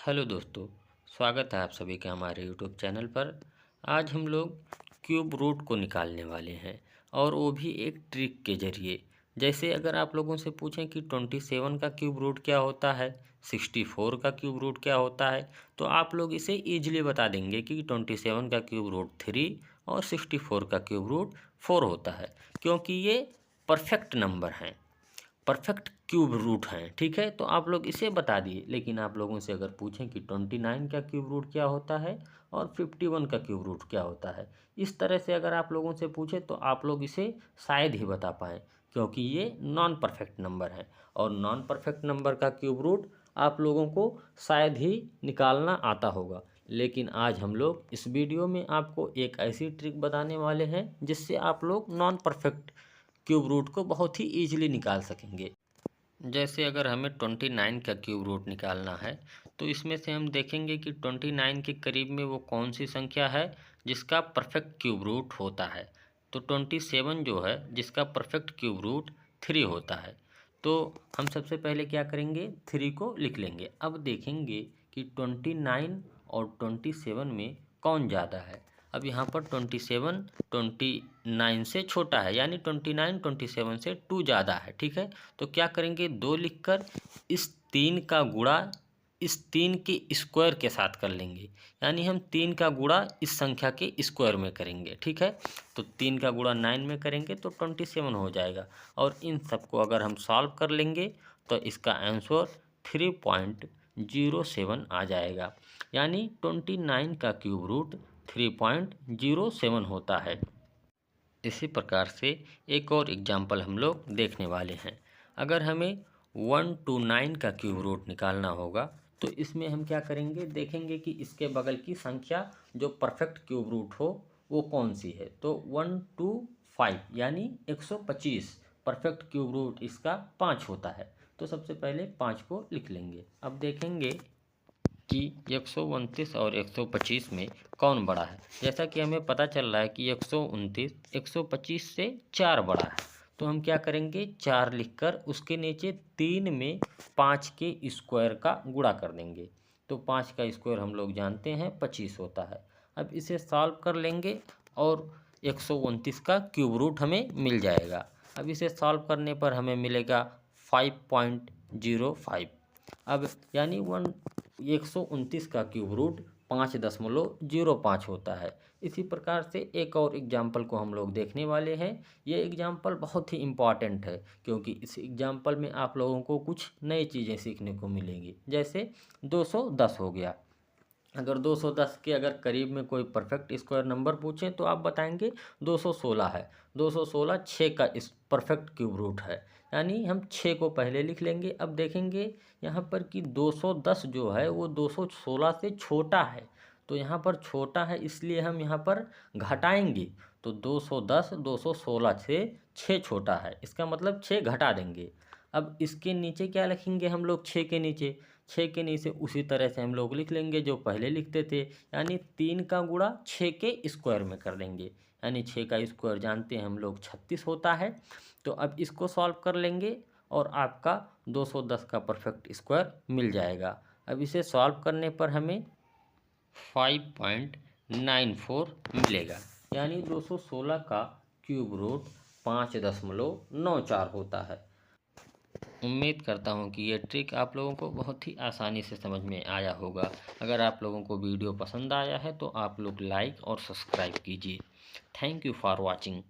Hello दोस्तों, स्वागत है आप सभी का हमारे यूट्यूब चैनल पर। आज हम लोग क्यूब रूट को निकालने वाले हैं और वो भी एक ट्रिक के ज़रिए। जैसे अगर आप लोगों से पूछें कि 27 का क्यूब रूट क्या होता है, 64 का क्यूब रूट क्या होता है, तो आप लोग इसे ईजिली बता देंगे कि 27 का क्यूब रूट 3 और 64 का क्यूब रूट 4 होता है, क्योंकि ये परफेक्ट नंबर हैं, परफेक्ट क्यूब रूट हैं। ठीक है, तो आप लोग इसे बता दिए। लेकिन आप लोगों से अगर पूछें कि 29 का क्यूब रूट क्या होता है और 51 का क्यूब रूट क्या होता है, इस तरह से अगर आप लोगों से पूछे तो आप लोग इसे शायद ही बता पाएँ, क्योंकि ये नॉन परफेक्ट नंबर है और नॉन परफेक्ट नंबर का क्यूब रूट आप लोगों को शायद ही निकालना आता होगा। लेकिन आज हम लोग इस वीडियो में आपको एक ऐसी ट्रिक बताने वाले हैं जिससे आप लोग नॉन परफेक्ट क्यूब रूट को बहुत ही ईजिली निकाल सकेंगे। जैसे अगर हमें 29 का क्यूब रूट निकालना है, तो इसमें से हम देखेंगे कि 29 के करीब में वो कौन सी संख्या है जिसका परफेक्ट क्यूब रूट होता है। तो 27 जो है जिसका परफेक्ट क्यूब रूट 3 होता है। तो हम सबसे पहले क्या करेंगे, 3 को लिख लेंगे। अब देखेंगे कि 29 और 27 में कौन ज़्यादा है। अब यहाँ पर 27 29 से छोटा है, यानी 29 27 से 2 ज़्यादा है। ठीक है, तो क्या करेंगे, 2 लिखकर इस 3 का गुणा इस 3 के स्क्वायर के साथ कर लेंगे, यानी हम 3 का गुणा इस संख्या के स्क्वायर में करेंगे। ठीक है, तो 3 का गुणा 9 में करेंगे तो 27 हो जाएगा। और इन सबको अगर हम सॉल्व कर लेंगे तो इसका आंसर 3.07 आ जाएगा, यानी 29 का क्यूब रूट 3.07 होता है। इसी प्रकार से एक और एग्जाम्पल हम लोग देखने वाले हैं। अगर हमें 1 to 9 का क्यूब रूट निकालना होगा, तो इसमें हम क्या करेंगे, देखेंगे कि इसके बगल की संख्या जो परफेक्ट क्यूब रूट हो वो कौन सी है। तो 1 to 5 यानी 125 परफेक्ट क्यूब रूट इसका 5 होता है। तो सबसे पहले 5 को लिख लेंगे। अब देखेंगे कि 129 और 125 में कौन बड़ा है। जैसा कि हमें पता चल रहा है कि 129 125 से 4 बड़ा है, तो हम क्या करेंगे, 4 लिखकर उसके नीचे 3 में 5 के स्क्वायर का गुणा कर देंगे। तो 5 का स्क्वायर हम लोग जानते हैं 25 होता है। अब इसे सॉल्व कर लेंगे और 129 का क्यूब रूट हमें मिल जाएगा। अब इसे सॉल्व करने पर हमें मिलेगा 5.05। अब यानी 129 का क्यूब रूट 5.05 होता है। इसी प्रकार से एक और एग्जाम्पल को हम लोग देखने वाले हैं। ये एग्जाम्पल बहुत ही इम्पॉर्टेंट है, क्योंकि इस एग्जाम्पल में आप लोगों को कुछ नई चीज़ें सीखने को मिलेंगी। जैसे 210 हो गया। अगर 210 के अगर करीब में कोई परफेक्ट स्क्वायर नंबर पूछें तो आप बताएंगे 216 है। 216 6 का इस परफेक्ट क्यूब रूट है, यानी हम 6 को पहले लिख लेंगे। अब देखेंगे यहाँ पर कि 210 जो है वो 216 से छोटा है, तो यहाँ पर छोटा है इसलिए हम यहाँ पर घटाएंगे। तो 210 216 से 6 छोटा है, इसका मतलब 6 घटा देंगे। अब इसके नीचे क्या लिखेंगे हम लोग, 6 के नीचे, 6 के नीचे उसी तरह से हम लोग लिख लेंगे जो पहले लिखते थे, यानी 3 का गुणा 6 के स्क्वायर में कर देंगे, यानी 6 का स्क्वायर जानते हैं हम लोग 36 होता है। तो अब इसको सॉल्व कर लेंगे और आपका 210 का परफेक्ट स्क्वायर मिल जाएगा। अब इसे सॉल्व करने पर हमें 5.94 मिलेगा, यानी 216 का क्यूब रूट 5.94 होता है। उम्मीद करता हूँ कि ये ट्रिक आप लोगों को बहुत ही आसानी से समझ में आया होगा। अगर आप लोगों को वीडियो पसंद आया है तो आप लोग लाइक और सब्सक्राइब कीजिए। Thank you for watching.